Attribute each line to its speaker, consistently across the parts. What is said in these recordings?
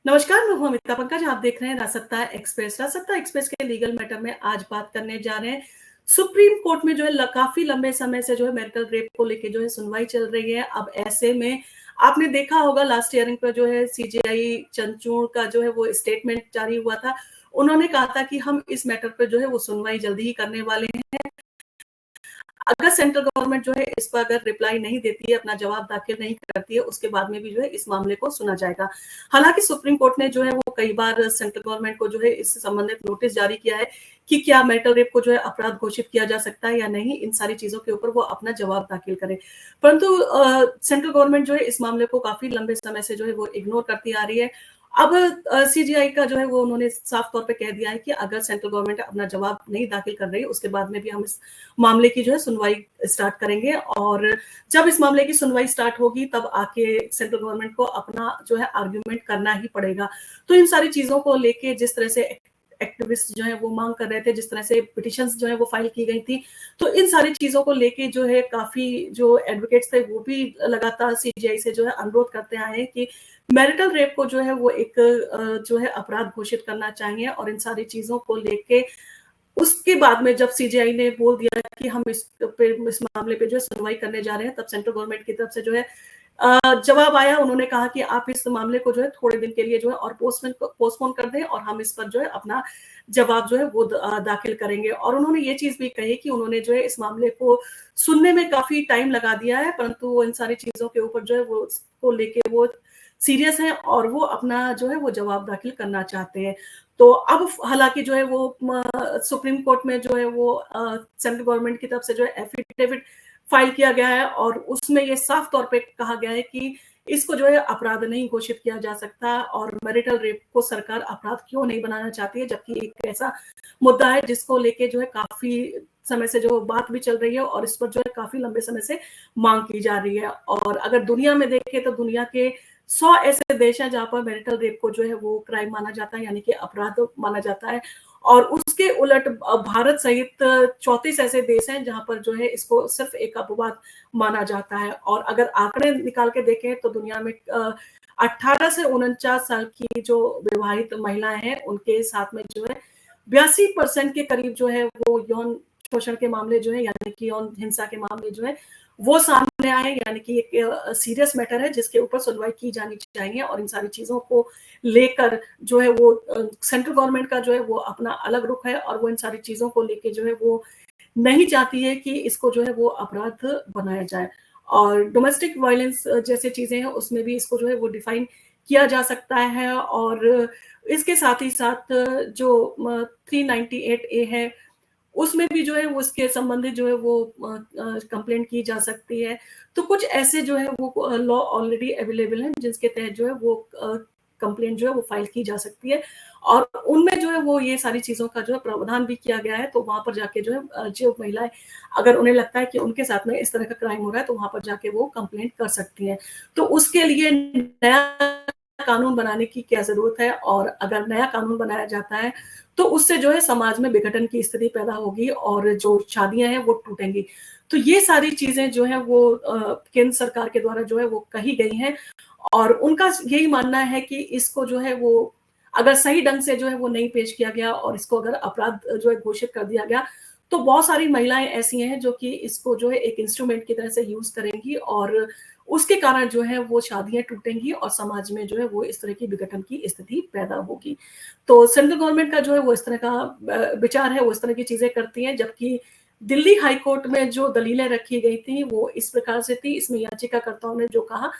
Speaker 1: नमस्कार, मैं हूँ अमिता पंकज। आप देख रहे हैं राजसत्ता एक्सप्रेस। राजसत्ता एक्सप्रेस के लीगल मैटर में आज बात करने जा रहे हैं। सुप्रीम कोर्ट में जो है काफ़ी लंबे समय से जो है मैरिटल रेप को लेके जो है सुनवाई चल रही है। अब ऐसे में आपने देखा होगा लास्ट हियरिंग पर जो है सीजेआई चंद्रचूड़ का जो है वो स्टेटमेंट जारी हुआ था। उन्होंने कहा था कि हम इस मैटर पर जो है वो सुनवाई जल्दी ही करने वाले हैं। अगर सेंट्रल गवर्नमेंट जो है इस पर अगर रिप्लाई नहीं देती है, अपना जवाब दाखिल नहीं करती है, उसके बाद में भी जो है इस मामले को सुना जाएगा। हालांकि सुप्रीम कोर्ट ने जो है वो कई बार सेंट्रल गवर्नमेंट को जो है इससे संबंधित नोटिस जारी किया है कि क्या मैरिटल रेप को जो है अपराध घोषित किया जा सकता है या नहीं। इन सारी चीजों के ऊपर वो अपना जवाब दाखिल करे, परंतु सेंट्रल गवर्नमेंट जो है इस मामले को काफी लंबे समय से जो है वो इग्नोर करती आ रही है। अब सीजीआई का जो है वो उन्होंने साफ तौर पे कह दिया है कि अगर सेंट्रल गवर्नमेंट अपना जवाब नहीं दाखिल कर रही है, उसके बाद में भी हम इस मामले की जो है सुनवाई स्टार्ट करेंगे। और जब इस मामले की सुनवाई स्टार्ट होगी तब आके सेंट्रल गवर्नमेंट को अपना जो है आर्ग्यूमेंट करना ही पड़ेगा। तो इन सारी चीजों को लेके जिस तरह से एक्टिविस्ट जो है वो मांग कर रहे थे, जिस तरह से पिटिशंस जो है वो फाइल की गई थी, तो इन सारी चीजों को लेके जो है काफी जो एडवोकेट्स थे वो भी लगातार सीजीआई से जो है अनुरोध करते आए हैं कि मैरिटल रेप को जो है वो एक जो है अपराध घोषित करना चाहिए। और इन सारी चीजों को लेके उसके बाद में जब सीजीआई ने बोल दिया कि हम इस मामले पे जो है सुनवाई करने जा रहे हैं, तब सेंट्रल गवर्नमेंट की तरफ से जो है जवाब आया। उन्होंने कहा कि आप इस मामले को जो है थोड़े दिन के लिए जो है और पोस्टपोन कर दें और हम इस पर जो है अपना जवाब जो है वो दाखिल करेंगे। और उन्होंने ये चीज भी कही कि उन्होंने जो है इस मामले को सुनने में काफी टाइम लगा दिया है, परंतु वो इन सारी चीजों के ऊपर जो है वो उसको लेके वो सीरियस है और वो अपना जो है वो जवाब दाखिल करना चाहते हैं। तो अब हालांकि जो है वो सुप्रीम कोर्ट में जो है वो सेंट्रल गवर्नमेंट की तरफ से जो है एफिडेविट फाइल किया गया है और उसमें ये साफ तौर पे कहा गया है कि इसको जो है अपराध नहीं घोषित किया जा सकता। और मैरिटल रेप को सरकार अपराध क्यों नहीं बनाना चाहती है, जबकि एक ऐसा मुद्दा है जिसको लेके जो है काफी समय से जो बात भी चल रही है और इस पर जो है काफी लंबे समय से मांग की जा रही है। और अगर दुनिया में देखें तो दुनिया के 100 ऐसे देश हैं जहां पर मैरिटल रेप को जो है वो क्राइम माना जाता है, यानी कि अपराध माना जाता है। और उसके उलट भारत सहित 34 ऐसे देश हैं जहां पर जो है इसको सिर्फ एक अपवाद माना जाता है। और अगर आंकड़े निकाल के देखें तो दुनिया में 18 से 49 साल की जो विवाहित महिलाएं हैं उनके साथ में जो है 82% के करीब जो है वो यौन शोषण के मामले जो है, यानी कि यौन हिंसा के मामले जो है वो सामने आए। यानी कि एक सीरियस मैटर है जिसके ऊपर सुनवाई की जानी चाहिए। और इन सारी चीजों को लेकर जो है वो सेंट्रल गवर्नमेंट का जो है वो अपना अलग रुख है और वो इन सारी चीजों को लेके जो है वो नहीं चाहती है कि इसको जो है वो अपराध बनाया जाए। और डोमेस्टिक वायलेंस जैसे चीजें हैं उसमें भी इसको जो है वो डिफाइन किया जा सकता है। और इसके साथ ही साथ जो 398A है उसमें भी जो है वो उसके संबंधित जो है वो कंप्लेंट की जा सकती है। तो कुछ ऐसे जो है वो लॉ ऑलरेडी अवेलेबल हैं जिसके तहत जो है वो कंप्लेंट जो है वो फाइल की जा सकती है। और उनमें जो है वो ये सारी चीजों का जो है प्रावधान भी किया गया है। तो वहां पर जाके जो है जो महिलाएं अगर उन्हें लगता है कि उनके साथ में इस तरह का क्राइम हो रहा है तो वहां पर जाके वो कंप्लेंट कर सकती हैं। तो उसके लिए नया कानून बनाने की क्या जरूरत है, और अगर नया कानून बनाया जाता है तो उससे जो है समाज में विघटन की स्थिति पैदा होगी और जो शादियां हैं वो टूटेंगी। तो ये सारी चीजें जो है वो केंद्र सरकार के द्वारा जो है वो कही गई हैं। और उनका यही मानना है कि इसको जो है वो अगर सही ढंग से जो है वो नहीं पेश किया गया और इसको अगर अपराध जो है घोषित कर दिया गया तो बहुत सारी महिलाएं ऐसी हैं जो कि इसको जो है एक इंस्ट्रूमेंट की तरह से यूज करेंगी और उसके कारण जो है वो शादियां टूटेंगी और समाज में जो है वो इस तरह की विघटन की स्थिति पैदा होगी। तो सेंट्रल गवर्नमेंट का जो है वो इस तरह का विचार है, वो इस तरह की चीजें करती हैं। जबकि दिल्ली हाई कोर्ट में जो दलीलें रखी गई थी वो इस प्रकार से थी, इसमें याचिकाकर्ताओं ने जो कहा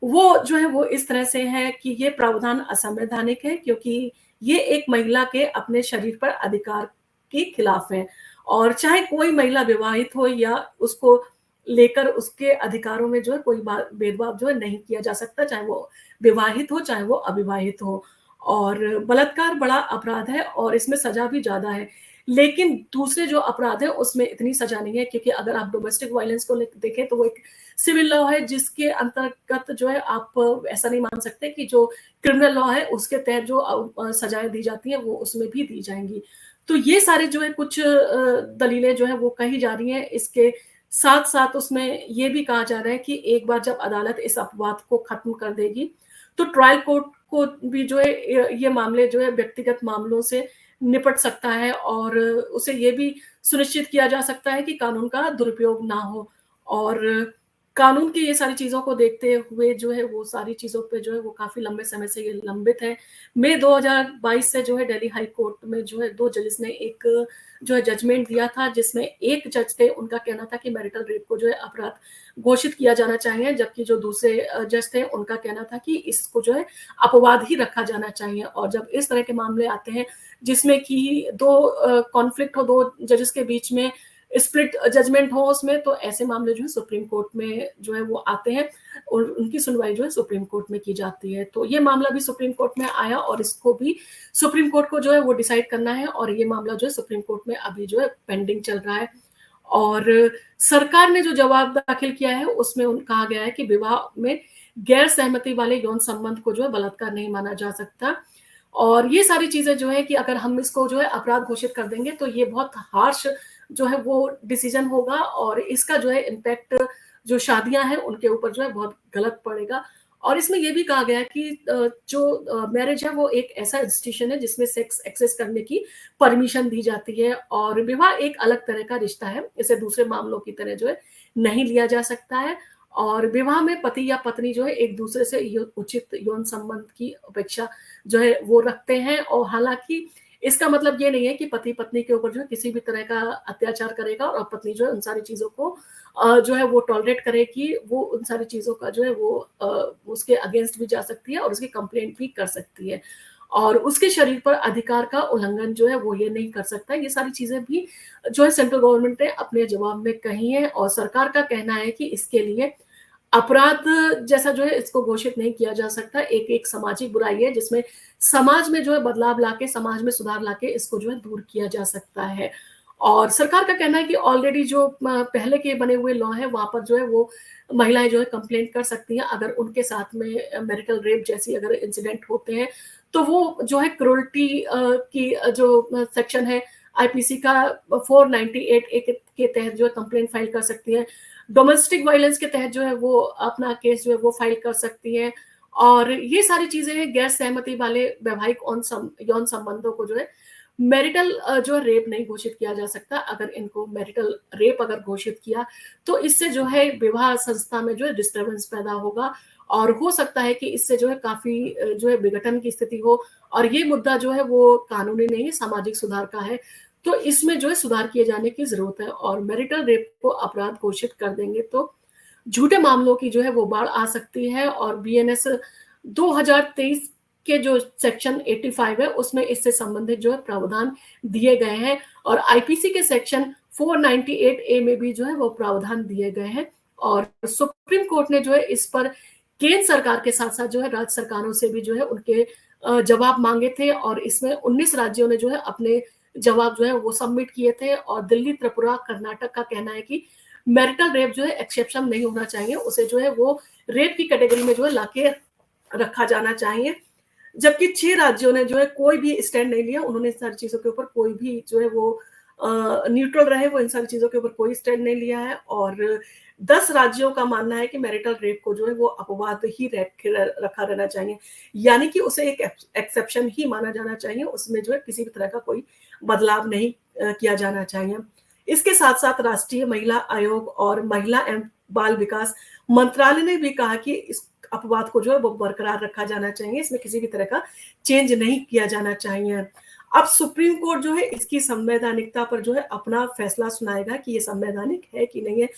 Speaker 1: वो जो है वो इस तरह से है कि ये प्रावधान असंवैधानिक है क्योंकि ये एक महिला के अपने शरीर पर अधिकार के खिलाफ है। और चाहे कोई महिला विवाहित हो या उसको लेकर उसके अधिकारों में जो है कोई भेदभाव जो है नहीं किया जा सकता, चाहे वो विवाहित हो चाहे वो अविवाहित हो। और बलात्कार बड़ा अपराध है और इसमें सजा भी ज्यादा है। लेकिन दूसरे जो अपराध है उसमें इतनी सजा नहीं है, क्योंकि अगर आप डोमेस्टिक वायलेंस को देखें तो वो एक सिविल लॉ है जिसके अंतर्गत जो है आप ऐसा नहीं मान सकते कि जो क्रिमिनल लॉ है उसके तहत जो सजाएं दी जाती हैं वो उसमें भी दी जाएंगी। तो ये सारे जो है कुछ दलीलें जो है वो कही जा रही हैं। इसके साथ साथ उसमें ये भी कहा जा रहा है कि एक बार जब अदालत इस अपवाद को खत्म कर देगी तो ट्रायल कोर्ट को भी जो है ये मामले जो है व्यक्तिगत मामलों से निपट सकता है और उसे ये भी सुनिश्चित किया जा सकता है कि कानून का दुरुपयोग ना हो। और कानून की ये सारी चीज़ों को देखते हुए जो है वो सारी चीज़ों पे जो है वो काफ़ी लंबे समय से ये लंबित है। मई 2022 से जो है दिल्ली हाई कोर्ट में जो है 2 जजेस ने एक जो है जजमेंट दिया था, जिसमें एक जज थे, उनका कहना था कि मैरिटल रेप को जो है अपराध घोषित किया जाना चाहिए, जबकि जो दूसरे जज थे उनका कहना था कि इसको जो है अपवाद ही रखा जाना चाहिए। और जब इस तरह के मामले आते हैं जिसमें कि 2 कॉन्फ्लिक्ट हो, 2 जजेस के बीच में स्प्लिट जजमेंट हो उसमें, तो ऐसे मामले जो है सुप्रीम कोर्ट में जो है वो आते हैं और उनकी सुनवाई जो है सुप्रीम कोर्ट में की जाती है। तो ये मामला भी सुप्रीम कोर्ट में आया और इसको भी सुप्रीम कोर्ट को जो है वो डिसाइड करना है और ये मामला जो है सुप्रीम कोर्ट में अभी जो है पेंडिंग चल रहा है। और सरकार ने जो जवाब दाखिल किया है उसमें कहा गया है कि विवाह में गैर सहमति वाले यौन संबंध को जो है बलात्कार नहीं माना जा सकता। और ये सारी चीजें जो है कि अगर हम इसको जो है अपराध घोषित कर देंगे तो ये बहुत हार्श जो है वो डिसीजन होगा और इसका जो है इम्पैक्ट जो शादियां हैं उनके ऊपर जो है बहुत गलत पड़ेगा। और इसमें यह भी कहा गया कि जो मैरिज है वो एक ऐसा इंस्टीट्यूशन है जिसमें सेक्स एक्सेस करने की परमिशन दी जाती है और विवाह एक अलग तरह का रिश्ता है, इसे दूसरे मामलों की तरह जो है नहीं लिया जा सकता है। और विवाह में पति या पत्नी जो है एक दूसरे से उचित यौन संबंध की अपेक्षा जो है वो रखते हैं। और हालांकि इसका मतलब ये नहीं है कि पति पत्नी के ऊपर जो है किसी भी तरह का अत्याचार करेगा और पत्नी जो है उन सारी चीजों को जो है वो टॉलरेट करेगी, वो उन सारी चीजों का जो है वो उसके अगेंस्ट भी जा सकती है और उसकी कंप्लेंट भी कर सकती है और उसके शरीर पर अधिकार का उल्लंघन जो है वो ये नहीं कर सकता। ये सारी चीजें भी जो है सेंट्रल गवर्नमेंट ने अपने जवाब में कही है और सरकार का कहना है कि इसके लिए अपराध जैसा जो है इसको घोषित नहीं किया जा सकता। एक सामाजिक बुराई है जिसमें समाज में जो है बदलाव लाके, समाज में सुधार लाके इसको जो है दूर किया जा सकता है। और सरकार का कहना है कि ऑलरेडी जो पहले के बने हुए लॉ है वहां पर जो है वो महिलाएं जो है कंप्लेंट कर सकती हैं अगर उनके साथ में मैरिटल रेप जैसी अगर इंसिडेंट होते हैं, तो वो जो है क्रूरटी की जो सेक्शन है आईपीसी का 498 ए के तहत जो है कंप्लेंट फाइल कर सकती है। डोमेस्टिक वायलेंस के तहत जो है वो अपना केस जो है वो फाइल कर सकती है। और ये सारी चीजें हैं गैर सहमति वाले वैवाहिक यौन संबंधों को जो है मैरिटल जो है रेप नहीं घोषित किया जा सकता। अगर इनको मैरिटल रेप अगर घोषित किया तो इससे जो है विवाह संस्था में जो है डिस्टर्बेंस पैदा होगा और हो सकता है कि इससे जो है काफी जो है विघटन की स्थिति हो। और ये मुद्दा जो है वो कानूनी नहीं, सामाजिक सुधार का है, तो इसमें जो है सुधार किए जाने की जरूरत है। और मैरिटल रेप को अपराध घोषित कर देंगे तो झूठे मामलों की जो है वो बाढ़ आ सकती है। और बीएनएस 2023 के जो सेक्शन 85 है उसमें इससे संबंधित जो है प्रावधान दिए गए हैं और आईपीसी के सेक्शन 498 ए में भी जो है वो प्रावधान दिए गए हैं। और सुप्रीम कोर्ट ने जो है इस पर केंद्र सरकार के साथ साथ जो है राज्य सरकारों से भी जो है उनके जवाब मांगे थे और इसमें 19 राज्यों ने जो है अपने जवाब जो है वो सबमिट किए थे। और दिल्ली, त्रिपुरा, कर्नाटक का कहना है कि मैरिटल रेप जो है एक्सेप्शन नहीं होना चाहिए, उसे जो है वो रेप की कैटेगरी में जो है लाके रखा जाना चाहिए। जबकि 6 राज्यों ने जो है कोई भी स्टैंड नहीं लिया, उन्होंने इन सारी चीजों के ऊपर कोई भी जो है वो न्यूट्रल रहे, वो इन सारी चीजों के ऊपर कोई स्टैंड नहीं लिया है। और 10 राज्यों का मानना है कि मैरिटल रेप को जो है वो अपवाद ही रखा रहना चाहिए, यानी कि उसे एक एक्सेप्शन ही माना जाना चाहिए, उसमें जो है किसी भी तरह का कोई बदलाव नहीं किया जाना चाहिए। इसके साथ साथ राष्ट्रीय महिला आयोग और महिला एवं बाल विकास मंत्रालय ने भी कहा कि इस अपवाद को जो है वो बरकरार रखा जाना चाहिए, इसमें किसी भी तरह का चेंज नहीं किया जाना चाहिए। अब सुप्रीम कोर्ट जो है इसकी संवैधानिकता पर जो है अपना फैसला सुनाएगा कि ये संवैधानिक है कि नहीं है,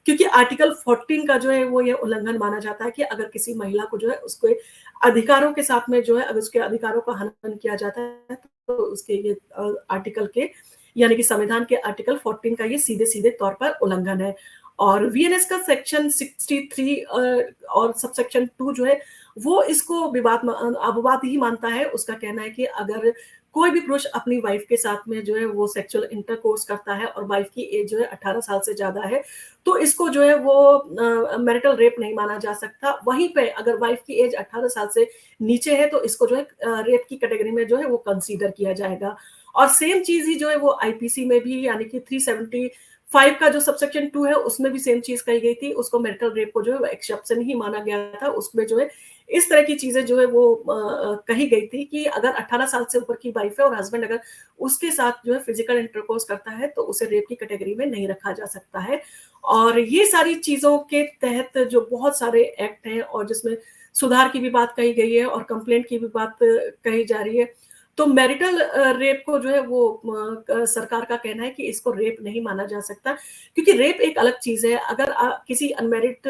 Speaker 1: क्योंकि आर्टिकल 14 का जो है वो ये उल्लंघन माना जाता है कि अगर किसी महिला को जो है उसके अधिकारों के साथ में जो है अगर उसके अधिकारों का हनन किया जाता है तो उसके ये आर्टिकल के यानी कि संविधान के आर्टिकल 14 का ये सीधे सीधे तौर पर उल्लंघन है। और वीएनएस का सेक्शन 63 और सब सेक्शन 2 जो है वो इसको अपवाद ही मानता है। उसका कहना है कि अगर कोई भी पुरुष अपनी वाइफ के साथ में जो है वो सेक्सुअल इंटरकोर्स करता है और वाइफ की एज जो है 18 साल से ज्यादा है तो इसको जो है वो मैरिटल रेप नहीं माना जा सकता। वहीं पे अगर वाइफ की एज 18 साल से नीचे है तो इसको जो है रेप की कैटेगरी में जो है वो कंसीडर किया जाएगा। और सेम चीज ही जो है वो आईपीसी में भी यानी कि 375 का जो सबसेक्शन 2 है उसमें भी सेम चीज कही गई थी, उसको मैरिटल रेप को जो है एक्सेप्शन ही माना गया था। उसमें जो है इस तरह की चीज़ें जो है वो कही गई थी कि अगर 18 साल से ऊपर की वाइफ है और हस्बैंड अगर उसके साथ जो है फिजिकल इंटरकोर्स करता है तो उसे रेप की कैटेगरी में नहीं रखा जा सकता है। और ये सारी चीज़ों के तहत जो बहुत सारे एक्ट हैं और जिसमें सुधार की भी बात कही गई है और कंप्लेंट की भी बात कही जा रही है। तो मैरिटल रेप को जो है वो सरकार का कहना है कि इसको रेप नहीं माना जा सकता, क्योंकि रेप एक अलग चीज़ है। अगर किसी अनमैरिड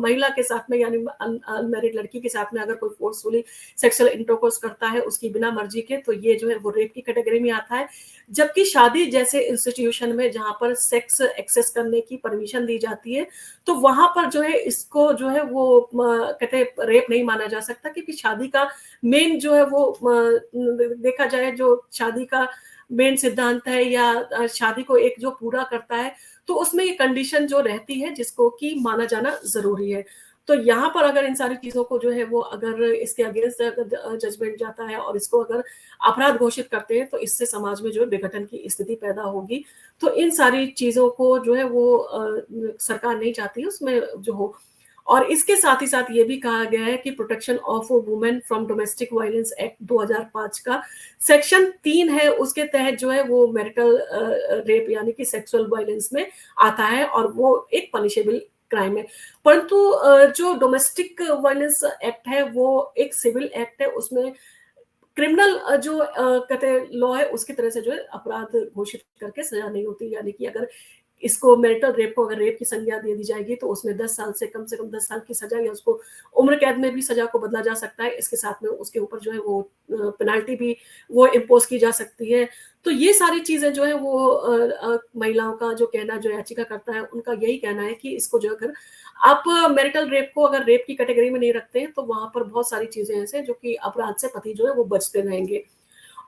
Speaker 1: महिला के साथ में यानी अनमैरिड लड़की के साथ में अगर कोई फोर्सफुली सेक्सुअल इंटरकोर्स करता है उसकी बिना मर्जी के, तो ये जो है वो रेप की कैटेगरी में आता है। जबकि शादी जैसे इंस्टीट्यूशन में जहाँ पर सेक्स एक्सेस करने की परमिशन दी जाती है, तो वहाँ पर जो है इसको जो है वो कहते हैं रेप नहीं माना जा सकता, क्योंकि शादी का मेन जो है वो देखा जाए जो शादी का मेन सिद्धांत है या शादी को एक जो पूरा करता है, तो उसमें ये कंडीशन जो रहती है जिसको कि माना जाना ज़रूरी है। तो यहाँ पर अगर इन सारी चीज़ों को जो है वो अगर इसके अगेंस्ट अगर जजमेंट जाता है और इसको अगर अपराध घोषित करते हैं, तो इससे समाज में जो है विघटन की स्थिति पैदा होगी। तो इन सारी चीज़ों को जो है वो सरकार नहीं चाहती है उसमें जो हो। और इसके साथ ही साथ ये भी कहा गया है कि protection of women from domestic violence act 2005 का सेक्शन 3 है, उसके तहत जो है वो मैरिटल रेप यानी कि सेक्सुअल वायलेंस में आता है और वो एक पनिशेबल क्राइम है। परंतु जो डोमेस्टिक वायलेंस एक्ट है वो एक सिविल एक्ट है, उसमें क्रिमिनल जो कहते हैं लॉ है उसकी तरह से जो है अपराध घोषित करके सजा नहीं होती, यानी कि अगर इसको मैरिटल रेप को अगर रेप की संज्ञा दे दी जाएगी तो उसमें 10 साल से कम 10 साल की सजा या उसको उम्र कैद में भी सजा को बदला जा सकता है। इसके साथ में उसके ऊपर जो है वो पेनल्टी भी वो इम्पोज की जा सकती है। तो ये सारी चीज़ें जो है वो महिलाओं का जो कहना, जो याचिका करता है उनका यही कहना है कि इसको जो अगर आप मैरिटल रेप को अगर रेप की कैटेगरी में नहीं रखते हैं तो वहाँ पर बहुत सारी चीज़ें ऐसे जो कि अपराध से पति जो है वो बचते रहेंगे।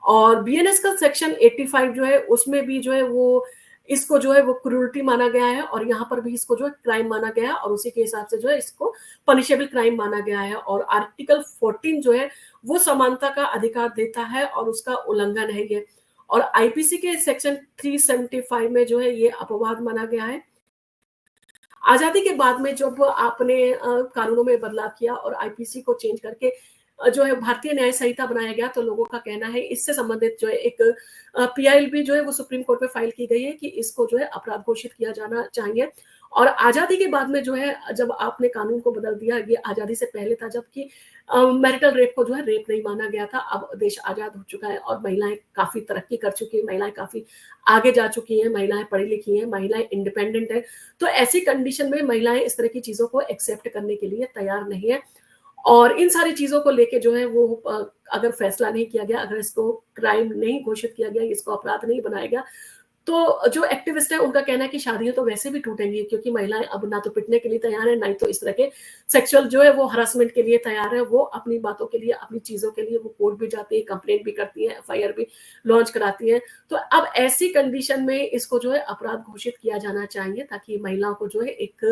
Speaker 1: और बीएनएस का सेक्शन 85 जो है उसमें भी जो है वो इसको जो है वो क्रूरटी माना गया है और यहाँ पर भी इसको जो है क्राइम माना गया है और उसी के हिसाब से जो है इसको पनिशेबल क्राइम माना गया है। और आर्टिकल 14 जो है वो समानता का अधिकार देता है और उसका उल्लंघन है ये। और आईपीसी के सेक्शन 375 में जो है ये अपवाद माना गया है। आजादी के बाद में जब आपने कानूनों में बदलाव किया और आईपीसी को चेंज करके जो है भारतीय न्याय संहिता बनाया गया, तो लोगों का कहना है इससे संबंधित जो है एक पीआईएल जो है वो सुप्रीम कोर्ट में फाइल की गई है कि इसको जो है अपराध घोषित किया जाना चाहिए। और आजादी के बाद में जो है जब आपने कानून को बदल दिया, ये आजादी से पहले था जबकि मैरिटल रेप को जो है रेप नहीं माना गया था। अब देश आजाद हो चुका है और महिलाएं काफी तरक्की कर चुकी है, महिलाएं काफी आगे जा चुकी हैं, महिलाएं पढ़ी लिखी हैं, महिलाएं इंडिपेंडेंट है। तो ऐसी कंडीशन में महिलाएं इस तरह की चीजों को एक्सेप्ट करने के लिए तैयार नहीं है। और इन सारी चीजों को लेके जो है वो अगर फैसला नहीं किया गया, अगर इसको क्राइम नहीं घोषित किया गया, इसको अपराध नहीं बनाया गया, तो जो एक्टिविस्ट है उनका कहना है कि शादियां तो वैसे भी टूटेंगी, क्योंकि महिलाएं अब ना तो पिटने के लिए तैयार है, ना ही तो इस तरह के सेक्सुअल जो है वो हरासमेंट के लिए तैयार है। वो अपनी बातों के लिए, अपनी चीजों के लिए वो कोर्ट भी जाती है, कंप्लेंट भी करती है, एफआईआर भी लॉन्च कराती है। तो अब ऐसी कंडीशन में इसको जो है अपराध घोषित किया जाना चाहिए ताकि महिलाओं को जो है एक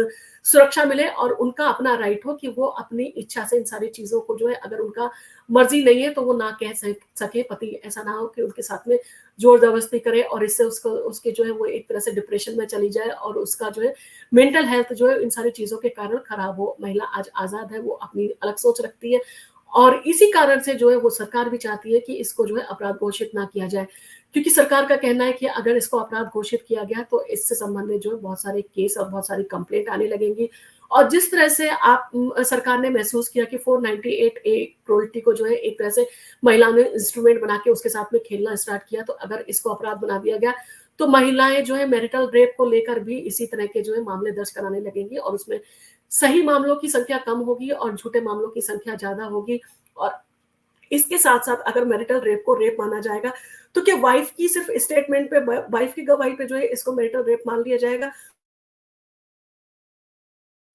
Speaker 1: सुरक्षा मिले और उनका अपना राइट हो कि वो अपनी इच्छा से इन सारी चीजों को जो है, अगर उनका मर्जी नहीं है तो वो ना कह सके पति, ऐसा ना हो कि उनके साथ में जोर जबरदस्ती करे और इससे उसको उसके जो है वो एक तरह से डिप्रेशन में चली जाए और उसका जो है मेंटल हेल्थ जो है इन सारी चीजों के कारण खराब हो। महिला आज आजाद है, वो अपनी अलग सोच रखती है और इसी कारण से जो है वो सरकार भी चाहती है कि इसको जो है अपराध घोषित ना किया जाए, क्योंकि सरकार का कहना है कि अगर इसको अपराध घोषित किया गया तो इससे संबंधित जो है बहुत सारे केस और बहुत सारी कंप्लेंट आने लगेंगी। और जिस तरह से आप सरकार ने महसूस किया कि 498 ए क्रूरटी को जो है एक तरह से महिलाओं ने इंस्ट्रूमेंट बना के उसके साथ में खेलना स्टार्ट किया, तो अगर इसको अपराध बना दिया गया तो महिलाएं जो है मैरिटल रेप को लेकर भी इसी तरह के जो है मामले दर्ज कराने लगेंगी और उसमें सही मामलों की संख्या कम होगी और झूठे मामलों की संख्या ज्यादा होगी। और इसके साथ साथ अगर मैरिटल रेप को रेप माना जाएगा तो क्या वाइफ की सिर्फ स्टेटमेंट पे, वाइफ की गवाही पे जो है इसको मैरिटल रेप मान लिया जाएगा?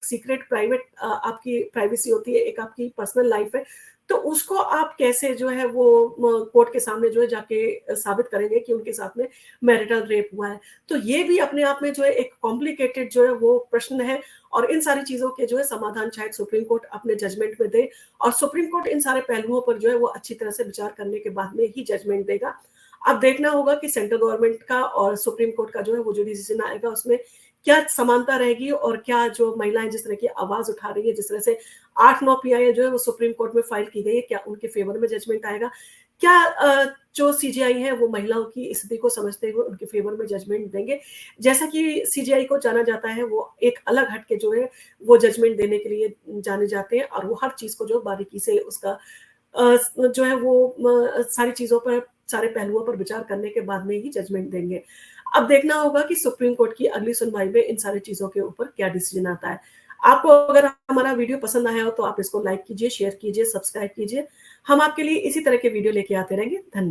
Speaker 1: सीक्रेट प्राइवेट आपकी प्राइवेसी होती है, एक आपकी पर्सनल लाइफ है, तो उसको आप कैसे जो है वो कोर्ट के सामने जो है जाके साबित करेंगे कि उनके साथ में मैरिटल रेप हुआ है? तो ये भी अपने आप में जो है एक कॉम्प्लिकेटेड जो है वो प्रश्न है और इन सारी चीजों के जो है समाधान शायद सुप्रीम कोर्ट अपने जजमेंट में दे और सुप्रीम कोर्ट इन सारे पहलुओं पर जो है वो अच्छी तरह से विचार करने के बाद में ही जजमेंट देगा। अब देखना होगा कि सेंट्रल गवर्नमेंट का और सुप्रीम कोर्ट का जो है वो जो डिसीजन आएगा उसमें क्या समानता रहेगी और क्या जो महिलाएँ जिस तरह की आवाज़ उठा रही है, जिस तरह से 8-9 पीआईएल जो है वो सुप्रीम कोर्ट में फाइल की गई है, क्या उनके फ़ेवर में जजमेंट आएगा? क्या जो सीजेआई है वो महिलाओं की स्थिति को समझते हुए उनके फ़ेवर में जजमेंट देंगे? जैसा कि सीजेआई को जाना जाता है, वो एक अलग हट के जो है वो जजमेंट देने के लिए जाने जाते हैं और वो हर चीज़ को जो बारीकी से उसका जो है वो सारी चीज़ों पर, सारे पहलुओं पर विचार करने के बाद में ही जजमेंट देंगे। अब देखना होगा कि सुप्रीम कोर्ट की अगली सुनवाई में इन सारी चीज़ों के ऊपर क्या डिसीजन आता है। आपको अगर हमारा वीडियो पसंद आया हो तो आप इसको लाइक कीजिए, शेयर कीजिए, सब्सक्राइब कीजिए। हम आपके लिए इसी तरह के वीडियो लेके आते रहेंगे। धन्य